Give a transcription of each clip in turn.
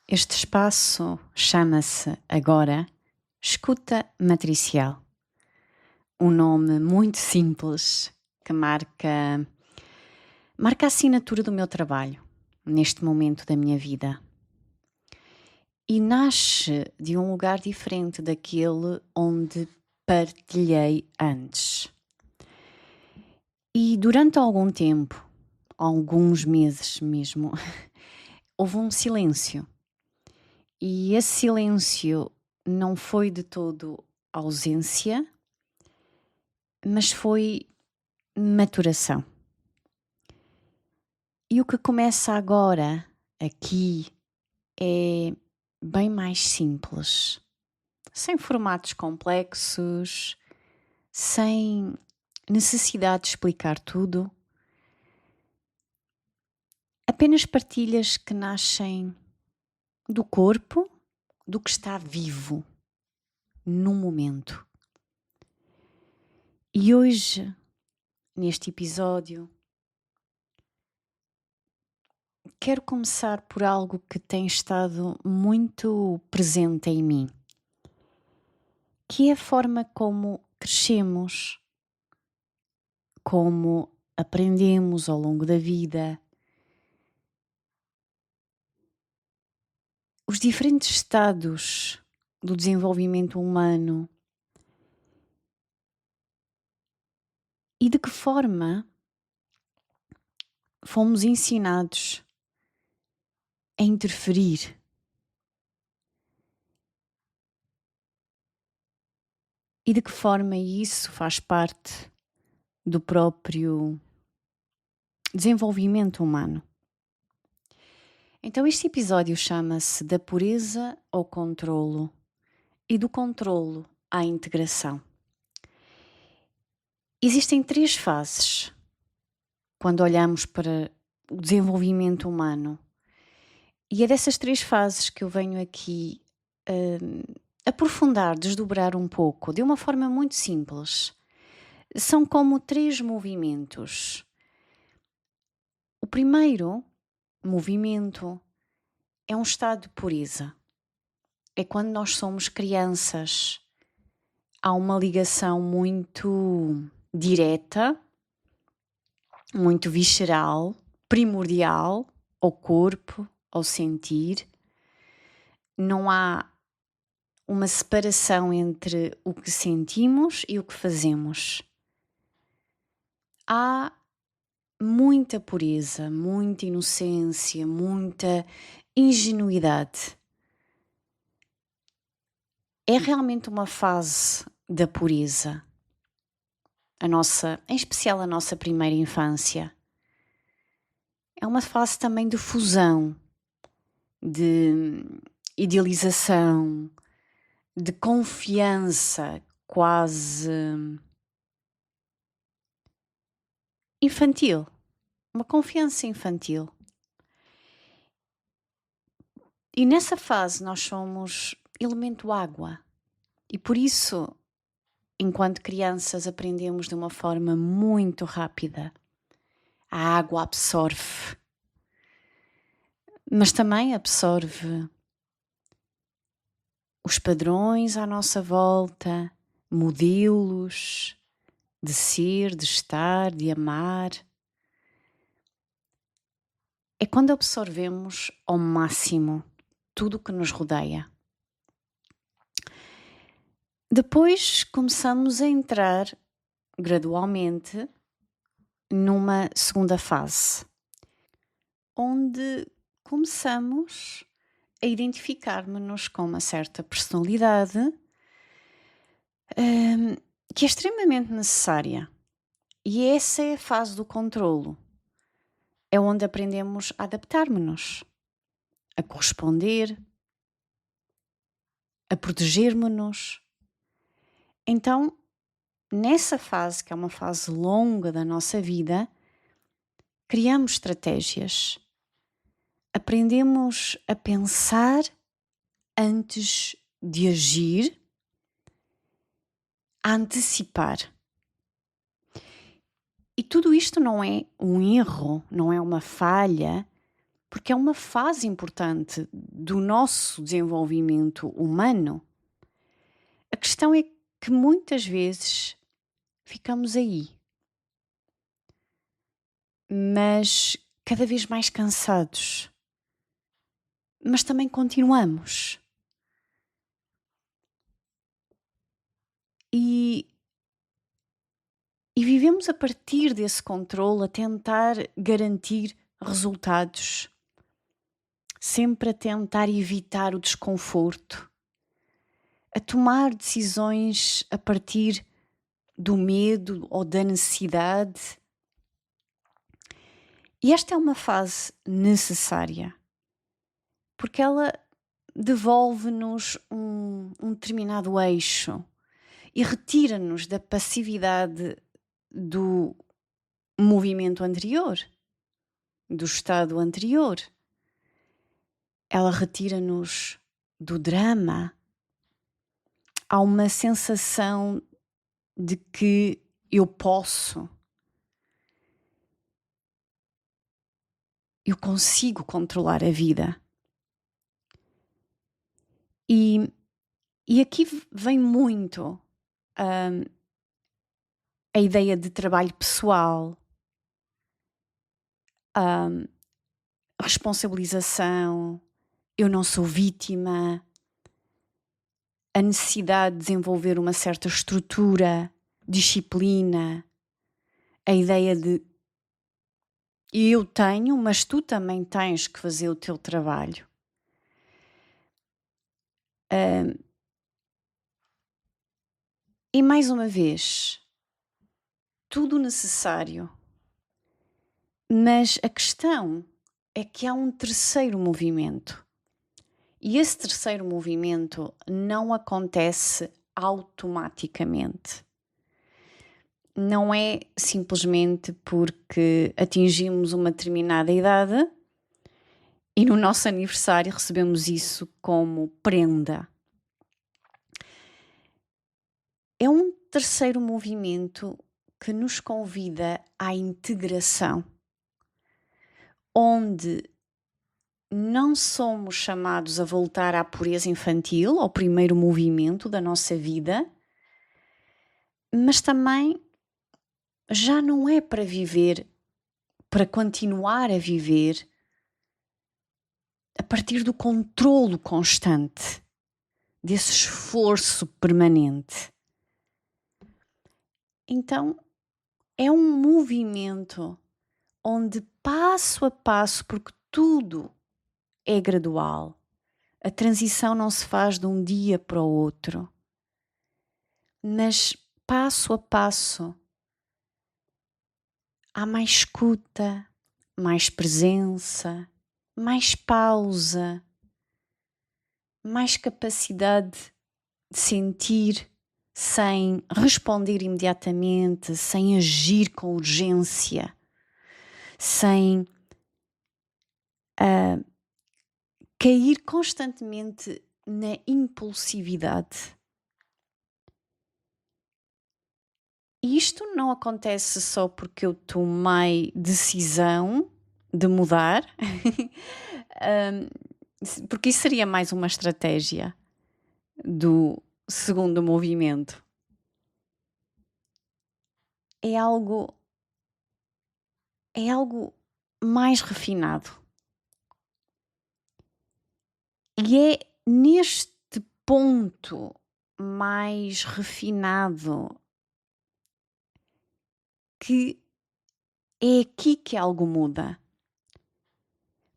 Este espaço chama-se agora Escuta Matricial, um nome muito simples que marca a assinatura do meu trabalho neste momento da minha vida e nasce de um lugar diferente daquele onde partilhei antes. E durante algum tempo, alguns meses mesmo, houve um silêncio. E esse silêncio não foi de todo ausência, mas foi maturação. E o que começa agora, aqui, é bem mais simples, sem formatos complexos, sem necessidade de explicar tudo, apenas partilhas que nascem do corpo, do que está vivo no momento. E hoje, neste episódio, quero começar por algo que tem estado muito presente em mim, que é a forma como crescemos, como aprendemos ao longo da vida, os diferentes estados do desenvolvimento humano e de que forma fomos ensinados a interferir. E de que forma isso faz parte do próprio desenvolvimento humano. Então este episódio chama-se Da Pureza ao Controlo e do Controlo à Integração. Existem 3 fases quando olhamos para o desenvolvimento humano. E é dessas 3 fases que eu venho aqui aprofundar, desdobrar um pouco, de uma forma muito simples. São como 3 movimentos. O primeiro movimento é um estado de pureza. É quando nós somos crianças. Há uma ligação muito direta, muito visceral, primordial ao corpo, ao sentir. Não há uma separação entre o que sentimos e o que fazemos. Há muita pureza, muita inocência, muita ingenuidade. É realmente uma fase da pureza. Em especial a nossa primeira infância. É uma fase também de fusão, de idealização, de confiança quase infantil. Uma confiança infantil. E nessa fase nós somos elemento água. E por isso, enquanto crianças, aprendemos de uma forma muito rápida. A água absorve. Mas também absorve os padrões à nossa volta, modelos de ser, de estar, de amar. É quando absorvemos ao máximo tudo o que nos rodeia. Depois começamos a entrar gradualmente numa segunda fase, onde começamos a identificar-nos com uma certa personalidade que é extremamente necessária. E essa é a fase do controlo. É onde aprendemos a adaptar-nos, a corresponder, a protegermos-nos. Então, nessa fase, que é uma fase longa da nossa vida, criamos estratégias. Aprendemos a pensar antes de agir, a antecipar. E tudo isto não é um erro, não é uma falha, porque é uma fase importante do nosso desenvolvimento humano. A questão é que muitas vezes ficamos aí, mas cada vez mais cansados. Mas também continuamos. E vivemos a partir desse controle a tentar garantir resultados, sempre a tentar evitar o desconforto, a tomar decisões a partir do medo ou da necessidade. E esta é uma fase necessária, porque ela devolve-nos um determinado eixo e retira-nos da passividade do movimento anterior, do estado anterior. Ela retira-nos do drama. Há uma sensação de que eu posso, eu consigo controlar a vida. E aqui vem muito a ideia de trabalho pessoal, responsabilização, eu não sou vítima, a necessidade de desenvolver uma certa estrutura, disciplina, a ideia de eu tenho, mas tu também tens que fazer o teu trabalho. E mais uma vez, tudo necessário, mas a questão é que há um terceiro movimento. E esse terceiro movimento não acontece automaticamente. Não é simplesmente porque atingimos uma determinada idade e no nosso aniversário recebemos isso como prenda. É um terceiro movimento que nos convida à integração, onde não somos chamados a voltar à pureza infantil, ao primeiro movimento da nossa vida, mas também já não é para viver, para continuar a viver a partir do controlo constante, desse esforço permanente. Então, é um movimento onde passo a passo, porque tudo é gradual, a transição não se faz de um dia para o outro, mas passo a passo há mais escuta, mais presença, mais pausa, mais capacidade de sentir sem responder imediatamente, sem agir com urgência, sem cair constantemente na impulsividade. E isto não acontece só porque eu tomei decisão de mudar, porque isso seria mais uma estratégia do segundo movimento. É algo mais refinado. E é neste ponto mais refinado que é aqui que algo muda.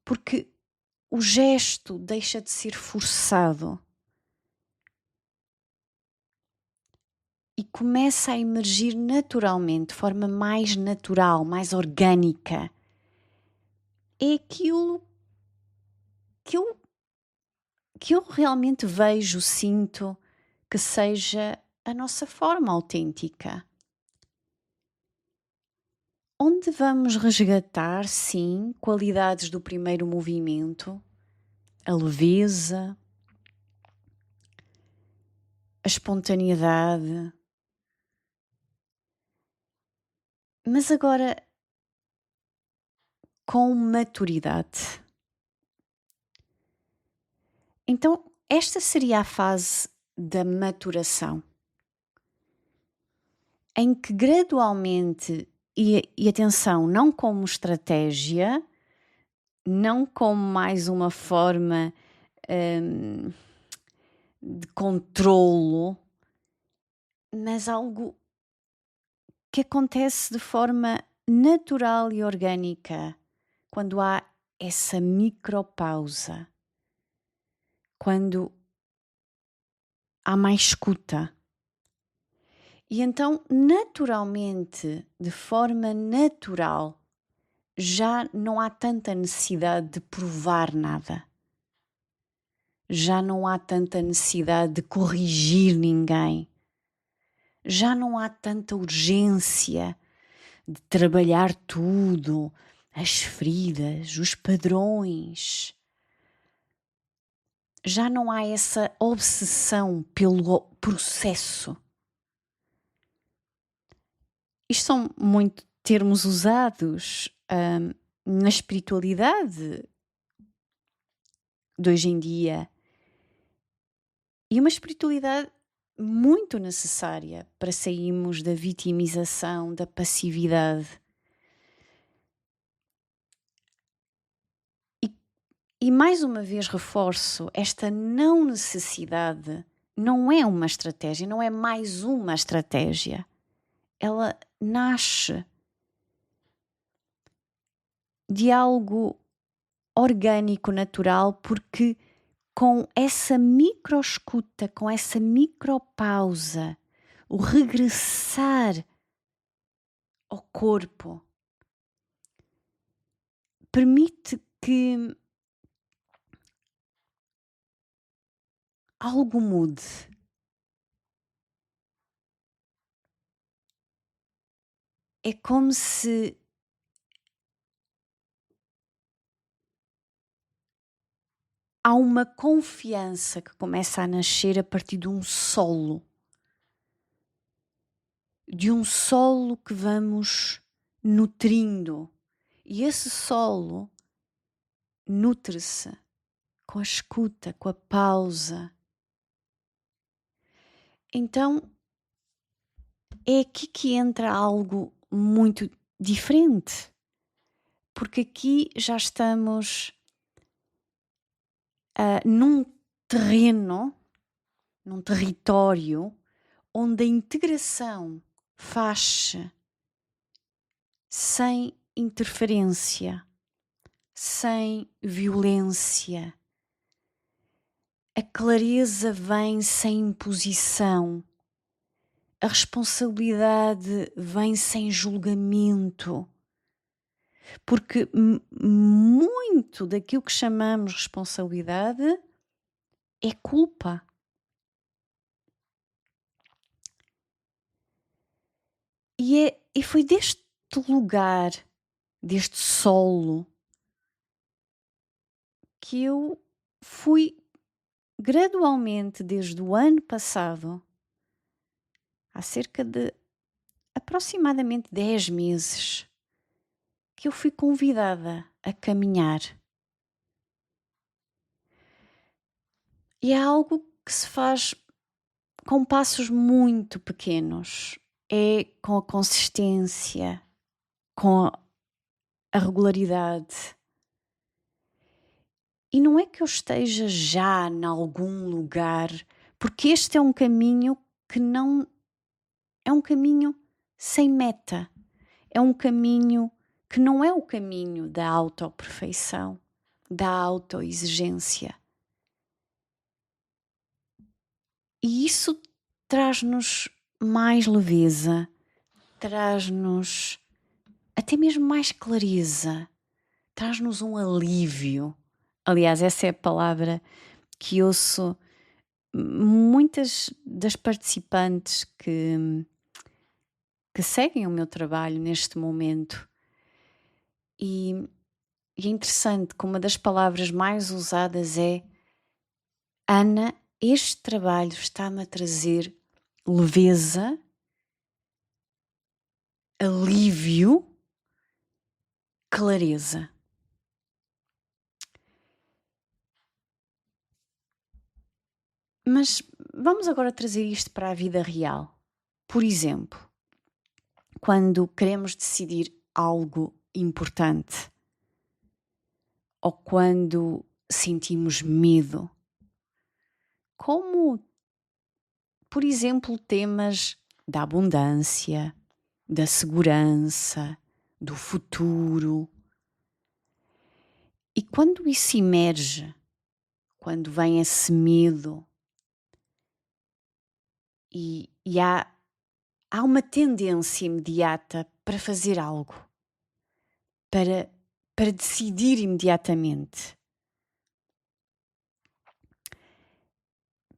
Porque o gesto deixa de ser forçado e começa a emergir naturalmente, de forma mais natural, mais orgânica. É aquilo que eu realmente vejo, sinto que seja a nossa forma autêntica. Onde vamos resgatar, sim, qualidades do primeiro movimento, a leveza, a espontaneidade, mas agora com maturidade. Então, esta seria a fase da maturação, em que gradualmente, e atenção, não como estratégia, não como mais uma forma hum, de controlo, mas algo que acontece de forma natural e orgânica quando há essa micropausa, quando há mais escuta. E então, naturalmente, de forma natural, já não há tanta necessidade de provar nada. Já não há tanta necessidade de corrigir ninguém. Já não há tanta urgência de trabalhar tudo, as feridas, os padrões. Já não há essa obsessão pelo processo. Isto são muito termos usados na espiritualidade de hoje em dia, e uma espiritualidade muito necessária para sairmos da vitimização, da passividade. E mais uma vez reforço, esta não necessidade não é uma estratégia, não é mais uma estratégia. Ela nasce de algo orgânico, natural, porque com essa microescuta, com essa micropausa, o regressar ao corpo, permite que algo mude. É como se há uma confiança que começa a nascer a partir de um solo que vamos nutrindo. E esse solo nutre-se com a escuta, com a pausa. Então é aqui que entra algo muito diferente, porque aqui já estamos num terreno, num território onde a integração faz-se sem interferência, sem violência. A clareza vem sem imposição. A responsabilidade vem sem julgamento. Porque muito daquilo que chamamos responsabilidade é culpa. E foi deste lugar, deste solo, que eu fui gradualmente, desde o ano passado, há cerca de aproximadamente 10 meses, que eu fui convidada a caminhar. E é algo que se faz com passos muito pequenos. É com a consistência, com a regularidade. E não é que eu esteja já em algum lugar, porque este é um caminho que não é um caminho sem meta. É um caminho que não é o caminho da autoperfeição, da autoexigência. E isso traz-nos mais leveza, traz-nos até mesmo mais clareza, traz-nos um alívio. Aliás, essa é a palavra que ouço muitas das participantes que seguem o meu trabalho neste momento. E é interessante que uma das palavras mais usadas é: Ana, este trabalho está-me a trazer leveza, alívio, clareza. Mas vamos agora trazer isto para a vida real. Por exemplo, quando queremos decidir algo importante ou quando sentimos medo, como, por exemplo, temas da abundância, da segurança, do futuro. E quando isso emerge, quando vem esse medo e há uma tendência imediata para fazer algo, para, para decidir imediatamente,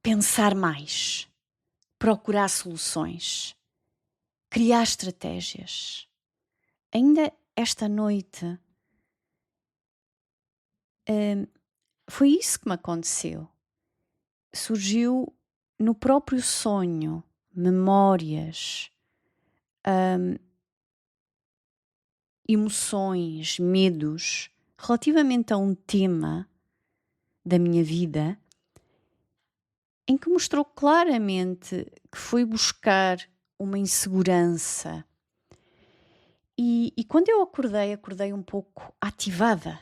pensar mais, procurar soluções, criar estratégias. Ainda esta noite, foi isso que me aconteceu. Surgiu no próprio sonho, memórias, emoções, medos, relativamente a um tema da minha vida, em que mostrou claramente que foi buscar uma insegurança. E quando eu acordei um pouco ativada.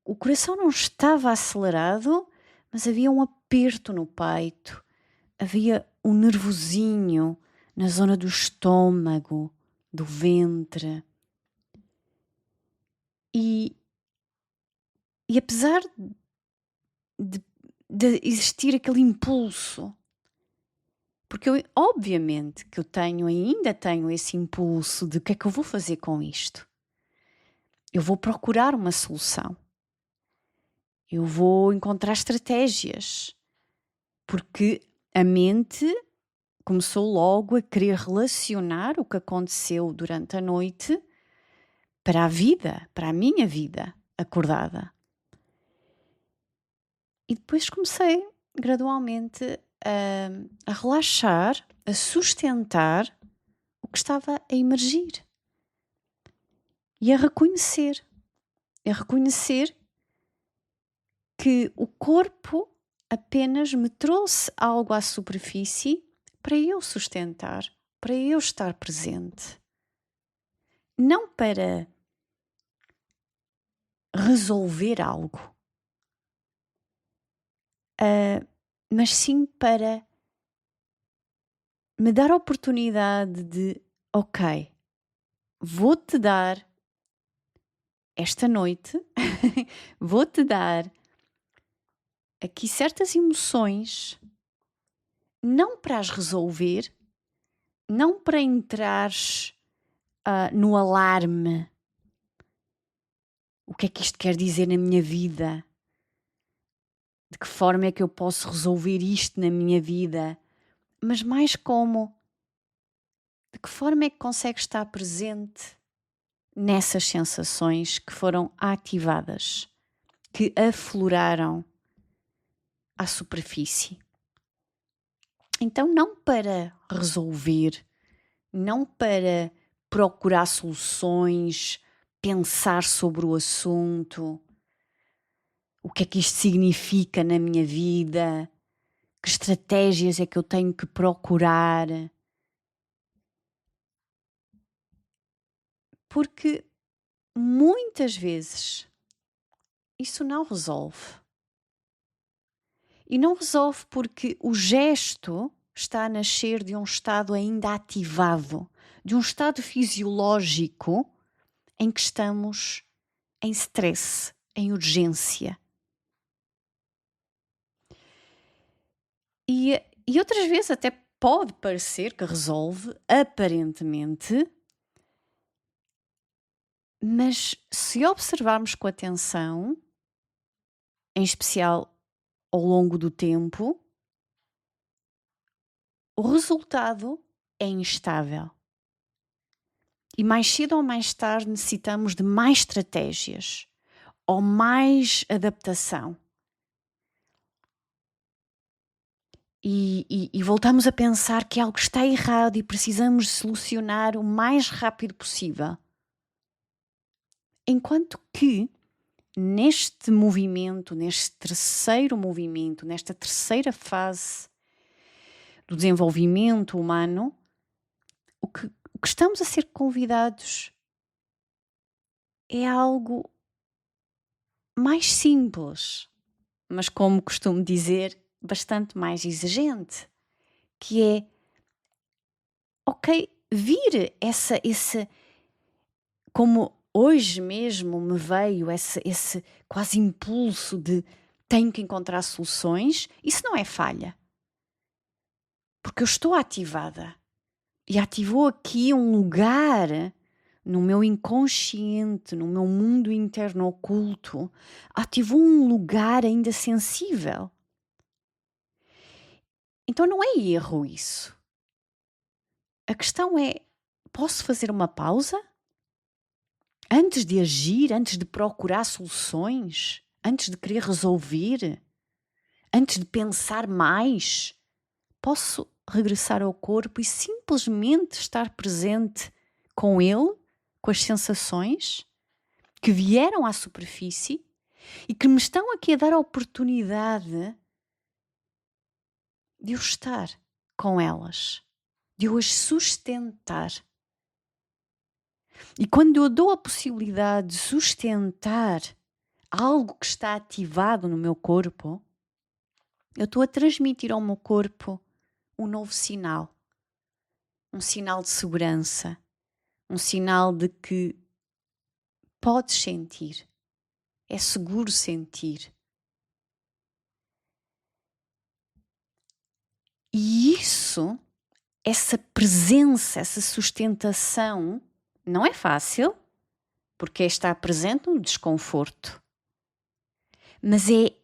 O coração não estava acelerado, mas havia um aperto no peito, havia um nervosinho na zona do estômago, do ventre. E apesar de existir aquele impulso, porque obviamente que ainda tenho esse impulso de o que é que eu vou fazer com isto? Eu vou procurar uma solução. Eu vou encontrar estratégias. Porque a mente começou logo a querer relacionar o que aconteceu durante a noite para a vida, para a minha vida acordada. E depois comecei gradualmente a relaxar, a sustentar o que estava a emergir e a reconhecer que o corpo apenas me trouxe algo à superfície para eu sustentar, para eu estar presente. Não para resolver algo, mas sim para me dar a oportunidade de, ok, vou-te dar esta noite, vou-te dar aqui certas emoções, não para as resolver, não para entrares no alarme. O que é que isto quer dizer na minha vida? De que forma é que eu posso resolver isto na minha vida? Mas mais como, de que forma é que consegues estar presente nessas sensações que foram ativadas, que afloraram à superfície? Então, não para resolver, não para procurar soluções, pensar sobre o assunto, o que é que isto significa na minha vida, que estratégias é que eu tenho que procurar. Porque muitas vezes isso não resolve. E não resolve porque o gesto está a nascer de um estado ainda ativado, de um estado fisiológico em que estamos em stress, em urgência. E outras vezes até pode parecer que resolve, aparentemente, mas se observarmos com atenção, em especial ao longo do tempo, o resultado é instável. E mais cedo ou mais tarde necessitamos de mais estratégias ou mais adaptação. E voltamos a pensar que algo está errado e precisamos solucionar o mais rápido possível. Enquanto que neste movimento, neste terceiro movimento, nesta terceira fase do desenvolvimento humano, o que estamos a ser convidados é algo mais simples, mas como costumo dizer, bastante mais exigente, que é, ok, vir esse como hoje mesmo me veio esse quase impulso de tenho que encontrar soluções, isso não é falha, porque eu estou ativada e ativou aqui um lugar no meu inconsciente, no meu mundo interno oculto, ativou um lugar ainda sensível. Então não é erro isso. A questão é, posso fazer uma pausa? Antes de agir, antes de procurar soluções, antes de querer resolver, antes de pensar mais, posso regressar ao corpo e simplesmente estar presente com ele, com as sensações que vieram à superfície e que me estão aqui a dar a oportunidade de eu estar com elas, de eu as sustentar. E quando eu dou a possibilidade de sustentar algo que está ativado no meu corpo, eu estou a transmitir ao meu corpo um novo sinal. Um sinal de segurança. Um sinal de que podes sentir. É seguro sentir. E isso, essa presença, essa sustentação, não é fácil, porque está presente no desconforto. Mas é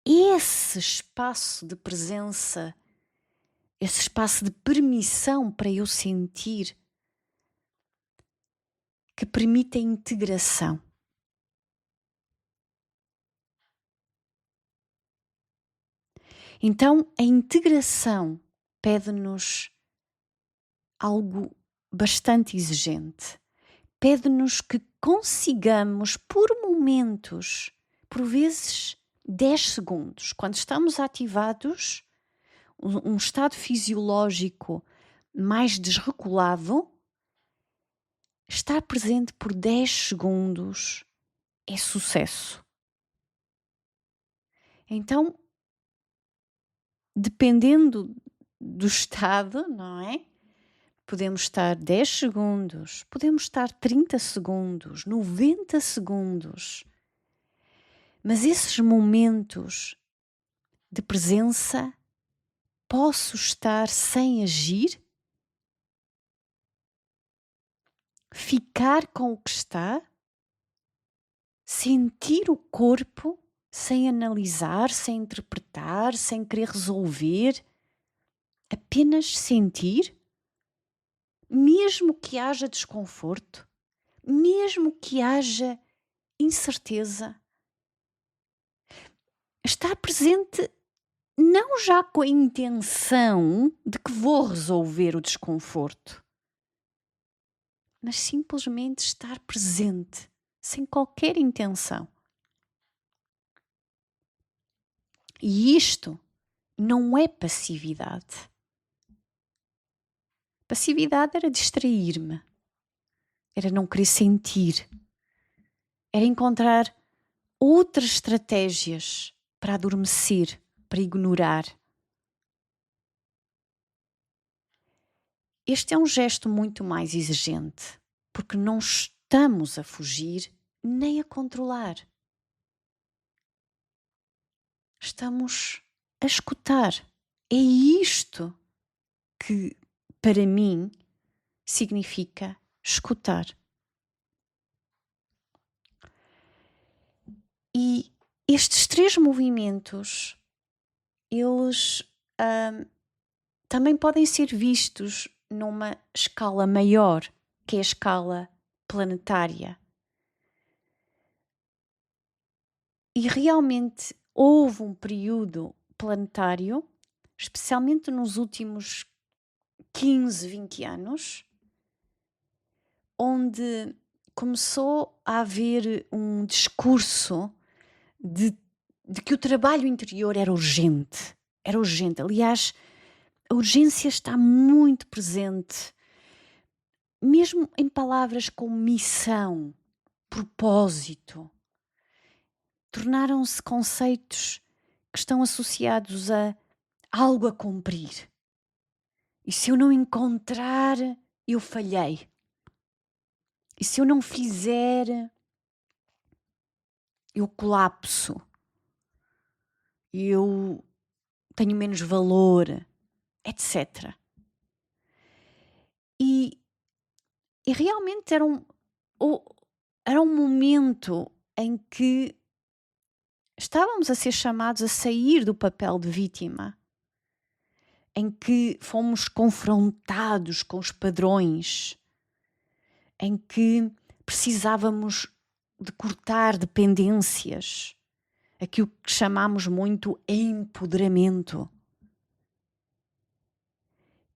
esse espaço de presença, esse espaço de permissão para eu sentir, que permite a integração. Então, a integração pede-nos algo bastante exigente. Pede-nos que consigamos, por momentos, por vezes 10 segundos, quando estamos ativados, um estado fisiológico mais desregulado, estar presente por 10 segundos é sucesso. Então, dependendo do estado, não é? Podemos estar 10 segundos, podemos estar 30 segundos, 90 segundos. Mas esses momentos de presença, posso estar sem agir? Ficar com o que está? Sentir o corpo sem analisar, sem interpretar, sem querer resolver? Apenas sentir? Mesmo que haja desconforto, mesmo que haja incerteza, estar presente não já com a intenção de que vou resolver o desconforto, mas simplesmente estar presente, sem qualquer intenção. E isto não é passividade. Passividade era distrair-me, era não querer sentir, era encontrar outras estratégias para adormecer, para ignorar. Este é um gesto muito mais exigente, porque não estamos a fugir nem a controlar. Estamos a escutar. É isto que, para mim, significa escutar. E estes 3 movimentos, eles também podem ser vistos numa escala maior, que é a escala planetária. E realmente houve um período planetário, especialmente nos últimos 15, 20 anos, onde começou a haver um discurso de, de que o trabalho interior era urgente. Era urgente. Aliás, a urgência está muito presente, mesmo em palavras como missão, propósito. Tornaram-se conceitos que estão associados a algo a cumprir. E se eu não encontrar, eu falhei. E se eu não fizer, eu colapso. Eu tenho menos valor, etc. E, e realmente era um momento em que estávamos a ser chamados a sair do papel de vítima, em que fomos confrontados com os padrões, em que precisávamos de cortar dependências, aquilo que chamamos muito empoderamento.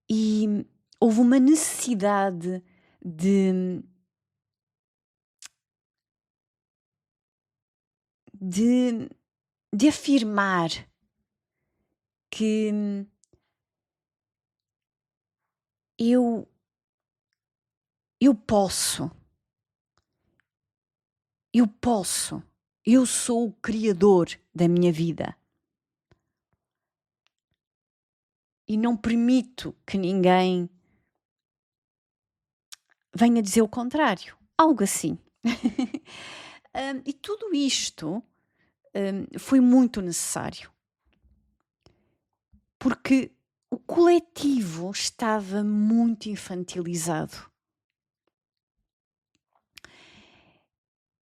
E houve uma necessidade de afirmar que eu posso, eu sou o criador da minha vida. E não permito que ninguém venha dizer o contrário. Algo assim. E tudo isto foi muito necessário. Porque o coletivo estava muito infantilizado.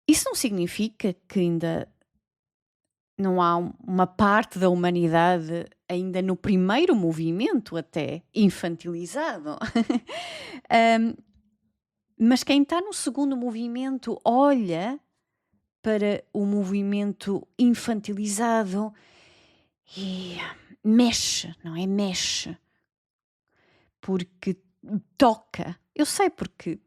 Isso não significa que ainda não há uma parte da humanidade ainda no primeiro movimento até infantilizado. Mas quem está no segundo movimento olha para o movimento infantilizado e mexe, não é? Mexe. Porque toca. Eu sei porque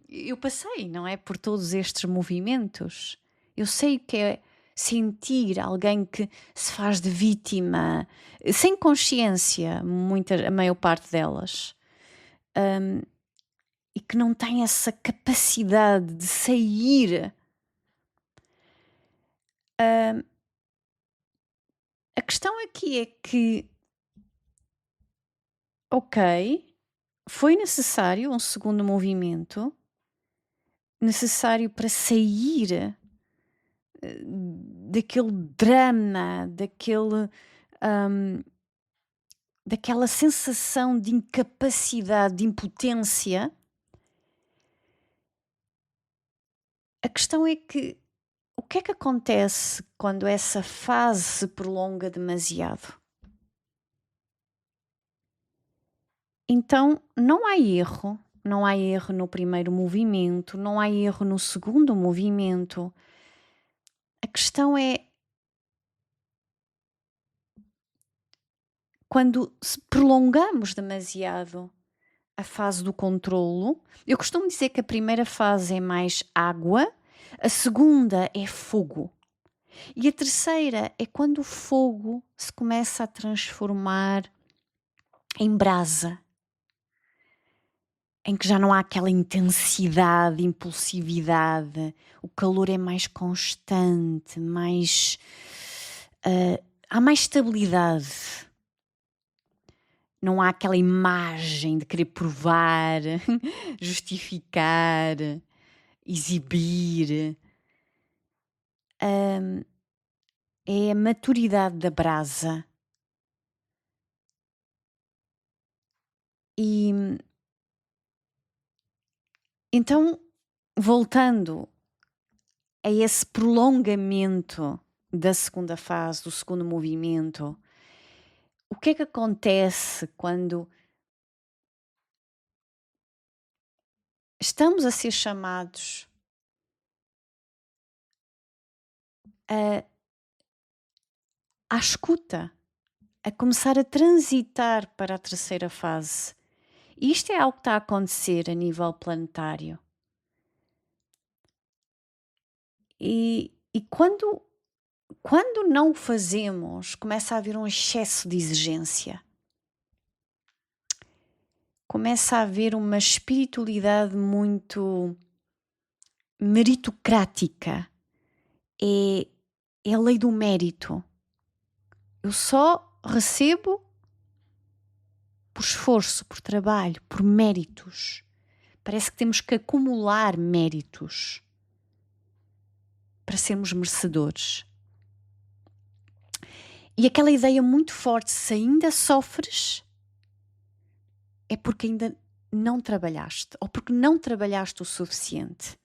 eu passei, não é? Por todos estes movimentos. Eu sei o que é sentir alguém que se faz de vítima, sem consciência, a maior parte delas, e que não tem essa capacidade de sair. A questão aqui é que, ok, foi necessário um segundo movimento, necessário para sair daquele drama, daquela sensação de incapacidade, de impotência. A questão é que o que é que acontece quando essa fase se prolonga demasiado? Então, não há erro. Não há erro no primeiro movimento, não há erro no segundo movimento. A questão é quando se prolongamos demasiado a fase do controlo. Eu costumo dizer que a primeira fase é mais água, a segunda é fogo. E a terceira é quando o fogo se começa a transformar em brasa, em que já não há aquela intensidade, impulsividade, o calor é mais constante, há mais estabilidade. Não há aquela imagem de querer provar, justificar, exibir. É a maturidade da brasa. E então, voltando a esse prolongamento da segunda fase, do segundo movimento, o que é que acontece quando estamos a ser chamados à escuta, a começar a transitar para a terceira fase? E isto é algo que está a acontecer a nível planetário. E quando não o fazemos, começa a haver um excesso de exigência. Começa a haver uma espiritualidade muito meritocrática. É a lei do mérito. Eu só recebo por esforço, por trabalho, por méritos. Parece que temos que acumular méritos para sermos merecedores. E aquela ideia muito forte, se ainda sofres, é porque ainda não trabalhaste, ou porque não trabalhaste o suficiente.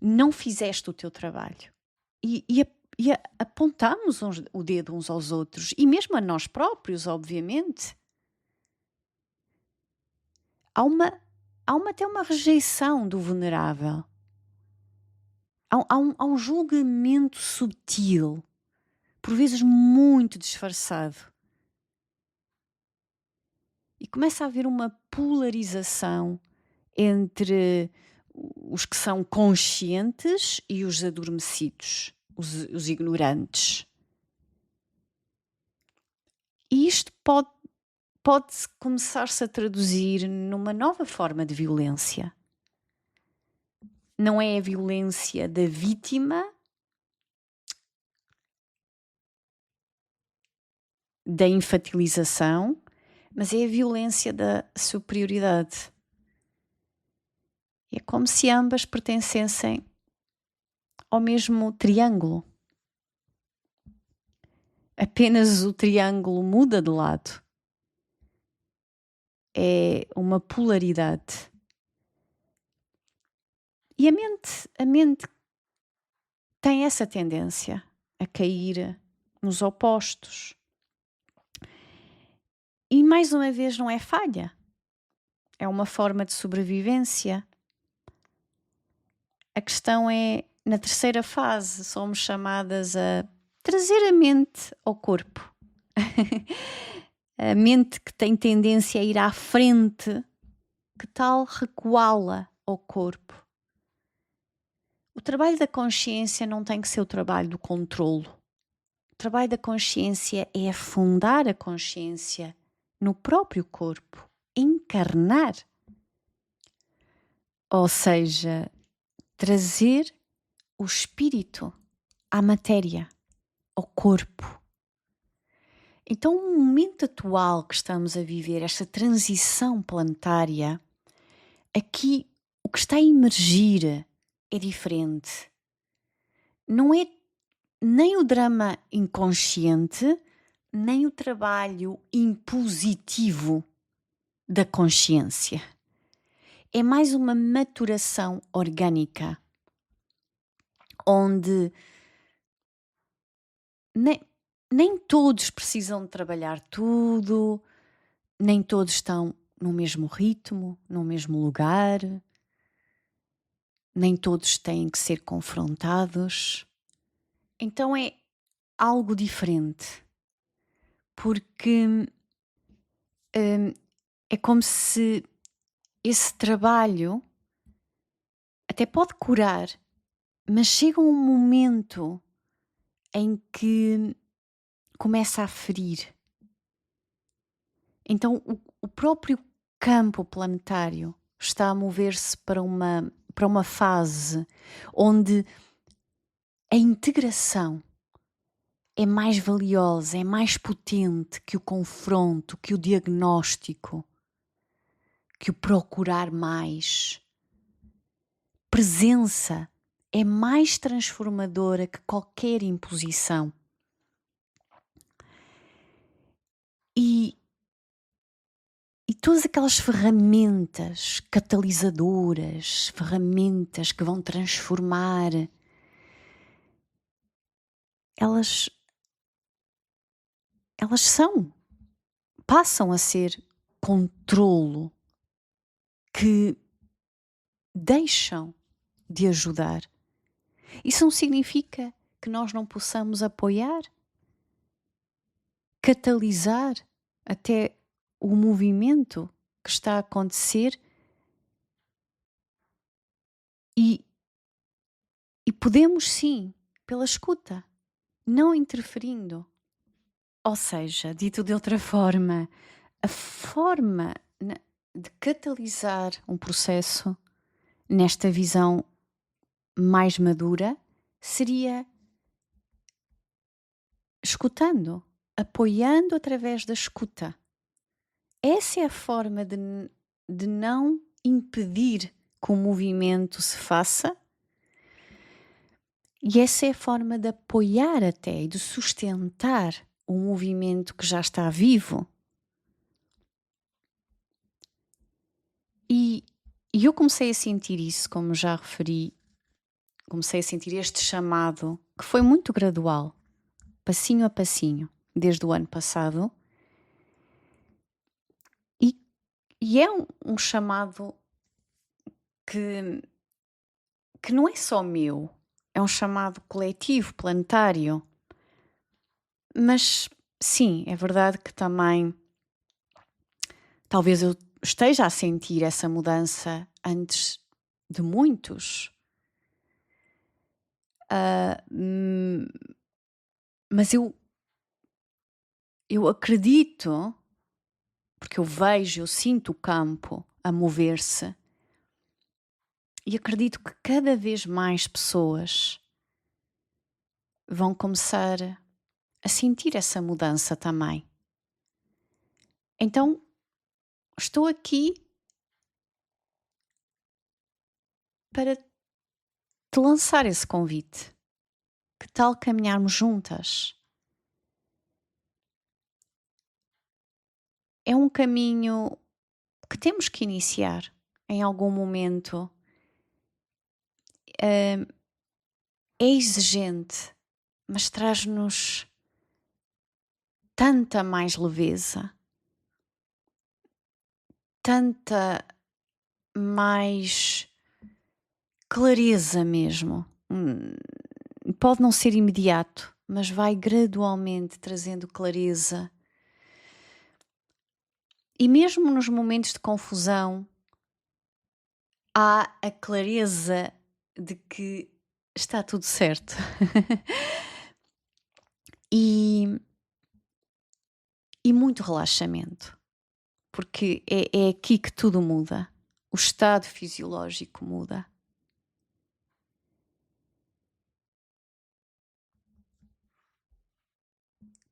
Não fizeste o teu trabalho. E apontamos o dedo uns aos outros, e mesmo a nós próprios, obviamente. Há até uma rejeição do vulnerável. Há um julgamento subtil, por vezes muito disfarçado. E começa a haver uma polarização entre os que são conscientes e os adormecidos, os ignorantes. E isto pode começar-se a traduzir numa nova forma de violência. Não é a violência da vítima, da infantilização, mas é a violência da superioridade. É como se ambas pertencessem ao mesmo triângulo. Apenas o triângulo muda de lado. É uma polaridade. E a mente tem essa tendência a cair nos opostos. E mais uma vez não é falha. É uma forma de sobrevivência. A questão é, na terceira fase, somos chamadas a trazer a mente ao corpo. A mente que tem tendência a ir à frente, que tal recuá-la ao corpo? O trabalho da consciência não tem que ser o trabalho do controlo. O trabalho da consciência é afundar a consciência no próprio corpo, encarnar. Ou seja, trazer o espírito à matéria, ao corpo. Então, o momento atual que estamos a viver, esta transição planetária, aqui o que está a emergir é diferente. Não é nem o drama inconsciente, nem o trabalho impositivo da consciência. É mais uma maturação orgânica, onde nem todos precisam de trabalhar tudo, nem todos estão no mesmo ritmo, no mesmo lugar, nem todos têm que ser confrontados. Então é algo diferente, porque é como se esse trabalho até pode curar, mas chega um momento em que começa a ferir. Então o próprio campo planetário está a mover-se para uma fase onde a integração é mais valiosa, é mais potente que o confronto, que o diagnóstico, que o procurar mais. Presença é mais transformadora que qualquer imposição. E todas aquelas ferramentas catalisadoras, ferramentas que vão transformar, elas passam a ser controlo, que deixam de ajudar. Isso não significa que nós não possamos apoiar, catalisar até o movimento que está a acontecer e E podemos sim, pela escuta, não interferindo. Ou seja, dito de outra forma, a forma de catalisar um processo nesta visão mais madura seria escutando, apoiando através da escuta. Essa é a forma de não impedir que o movimento se faça, e essa é a forma de apoiar até e de sustentar o movimento que já está vivo. E eu comecei a sentir isso, como já referi, comecei a sentir este chamado, que foi muito gradual, passinho a passinho, desde o ano passado. E é um chamado que não é só meu, é um chamado coletivo, planetário. Mas sim, é verdade que também talvez eu esteja a sentir essa mudança antes de muitos. Mas eu acredito, porque eu vejo, eu sinto o campo a mover-se, e acredito que cada vez mais pessoas vão começar a sentir essa mudança também. Então, estou aqui para te lançar esse convite. Que tal caminharmos juntas? É um caminho que temos que iniciar em algum momento. É exigente, mas traz-nos tanta mais leveza, tanta mais clareza mesmo. Pode não ser imediato, mas vai gradualmente trazendo clareza. E mesmo nos momentos de confusão, há a clareza de que está tudo certo. e muito relaxamento, porque é aqui que tudo muda. O estado fisiológico muda.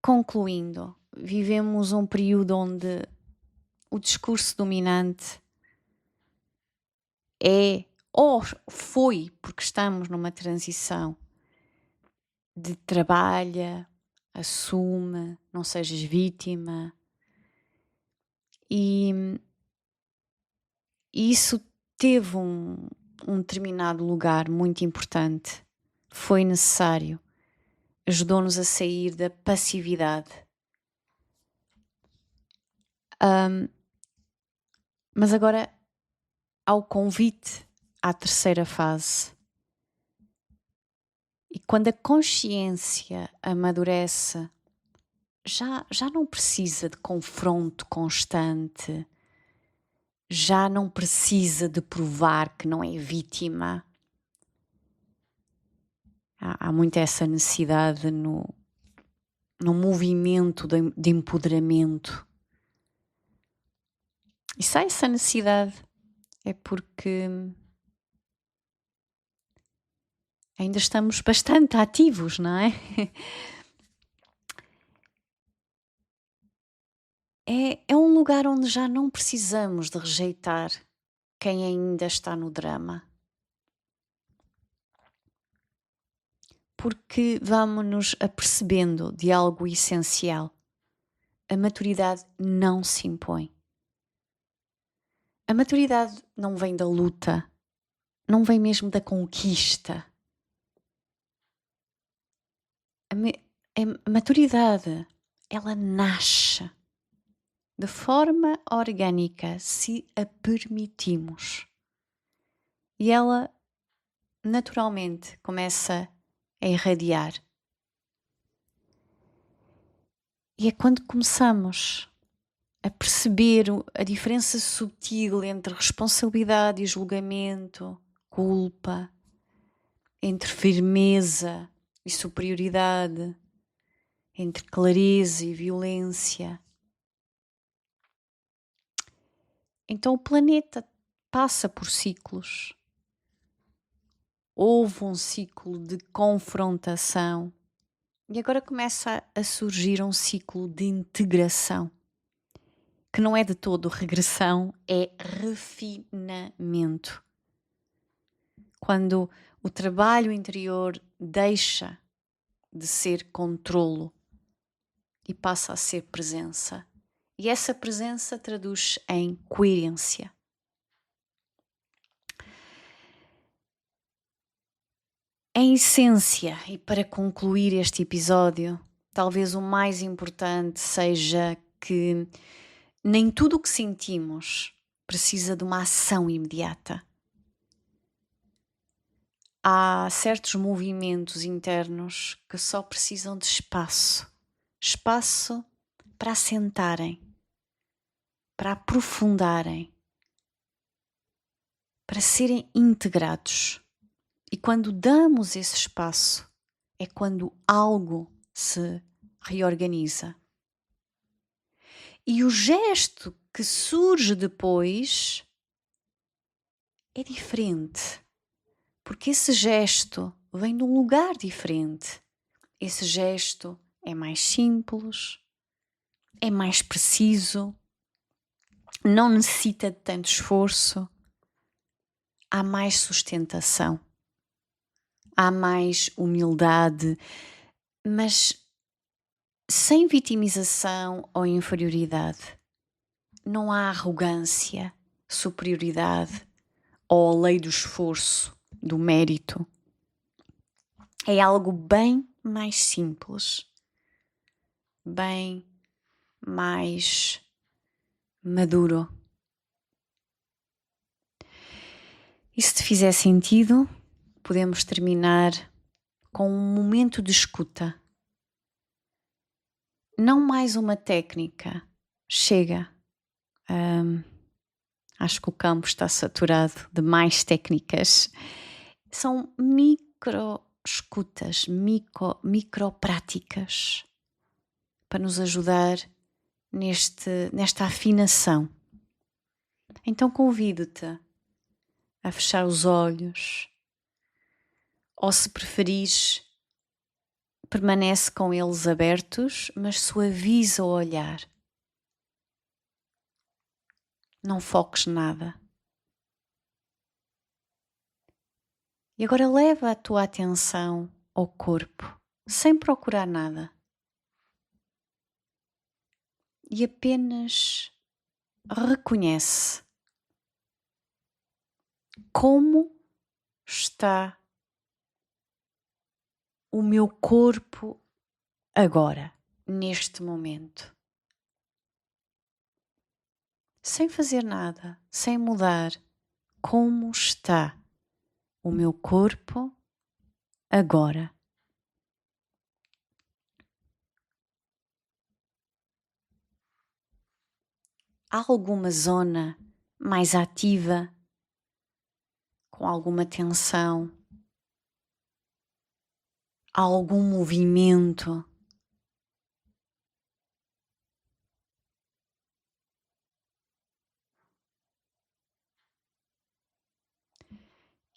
Concluindo, vivemos um período onde o discurso dominante é, ou foi, porque estamos numa transição de trabalha, assume, não sejas vítima. E isso teve um determinado lugar muito importante. Foi necessário. Ajudou-nos a sair da passividade. Mas agora há o convite à terceira fase. E quando a consciência amadurece, já não precisa de confronto constante, já não precisa de provar que não é vítima. Há muito essa necessidade no movimento de empoderamento. E se há essa necessidade, é porque ainda estamos bastante ativos, não é? É um lugar onde já não precisamos de rejeitar quem ainda está no drama. Porque vamos-nos apercebendo de algo essencial. A maturidade não se impõe. A maturidade não vem da luta, não vem mesmo da conquista. A maturidade, ela nasce de forma orgânica, se a permitimos. E ela, naturalmente, começa a irradiar. E é quando começamos a perceber a diferença sutil entre responsabilidade e julgamento, culpa, entre firmeza e superioridade, entre clareza e violência. Então o planeta passa por ciclos. Houve um ciclo de confrontação e agora começa a surgir um ciclo de integração, que não é de todo regressão, é refinamento. Quando o trabalho interior deixa de ser controlo e passa a ser presença. E essa presença traduz em coerência. Em essência, e para concluir este episódio, talvez o mais importante seja que nem tudo o que sentimos precisa de uma ação imediata. Há certos movimentos internos que só precisam de espaço. Espaço para assentarem, para aprofundarem, para serem integrados. E quando damos esse espaço, é quando algo se reorganiza. E o gesto que surge depois é diferente, porque esse gesto vem de um lugar diferente. Esse gesto é mais simples, é mais preciso, não necessita de tanto esforço, há mais sustentação, há mais humildade, mas sem vitimização ou inferioridade. Não há arrogância, superioridade ou a lei do esforço, do mérito. É algo bem mais simples, bem mais maduro. E se te fizer sentido, podemos terminar com um momento de escuta. Não mais uma técnica. Chega. Acho que o campo está saturado de mais técnicas. São micro escutas, micro práticas para nos ajudar nesta afinação. Então convido-te a fechar os olhos, ou se preferires, permanece com eles abertos, mas suaviza o olhar. Não foques nada. E agora leva a tua atenção ao corpo, sem procurar nada. E apenas reconhece como está o meu corpo agora, neste momento. Sem fazer nada, sem mudar. Como está o meu corpo agora? Há alguma zona mais ativa, com alguma tensão? Há algum movimento?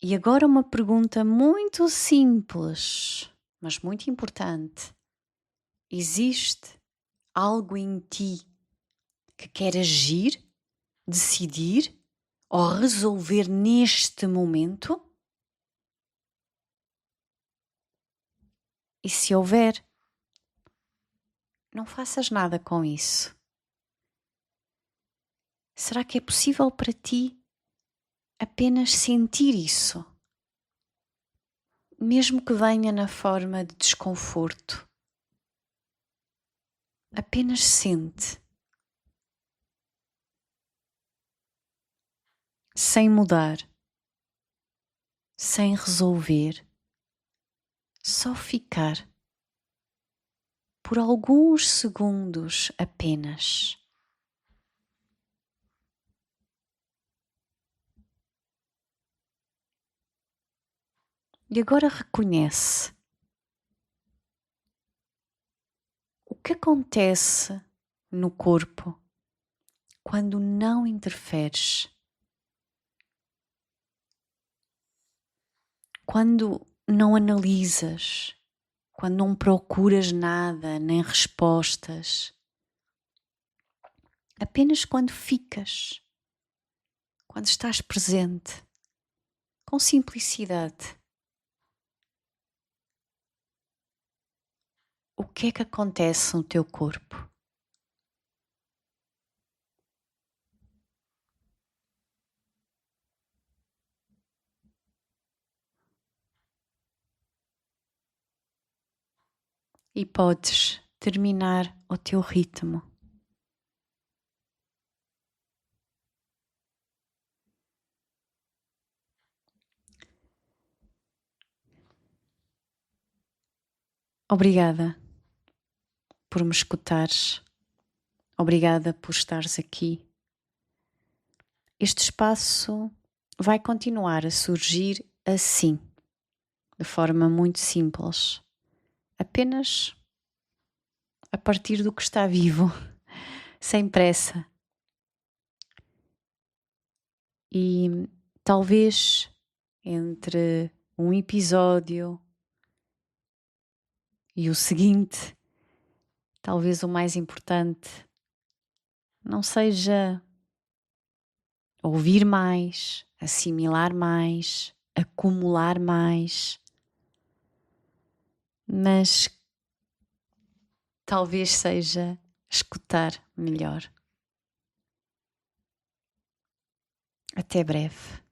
E agora uma pergunta muito simples, mas muito importante. Existe algo em ti que quer agir, decidir ou resolver neste momento? E se houver, não faças nada com isso. Será que é possível para ti apenas sentir isso? Mesmo que venha na forma de desconforto. Apenas sente. Sem mudar. Sem resolver. Só ficar. Por alguns segundos apenas. E agora reconhece o que acontece no corpo quando não interferes, quando não analisas, quando não procuras nada, nem respostas, apenas quando ficas, quando estás presente, com simplicidade. O que é que acontece no teu corpo? E podes terminar ao teu ritmo. Obrigada por me escutares. Obrigada por estares aqui. Este espaço vai continuar a surgir assim, de forma muito simples, apenas a partir do que está vivo, sem pressa. E talvez entre um episódio e o seguinte, talvez o mais importante não seja ouvir mais, assimilar mais, acumular mais, mas talvez seja escutar melhor. Até breve.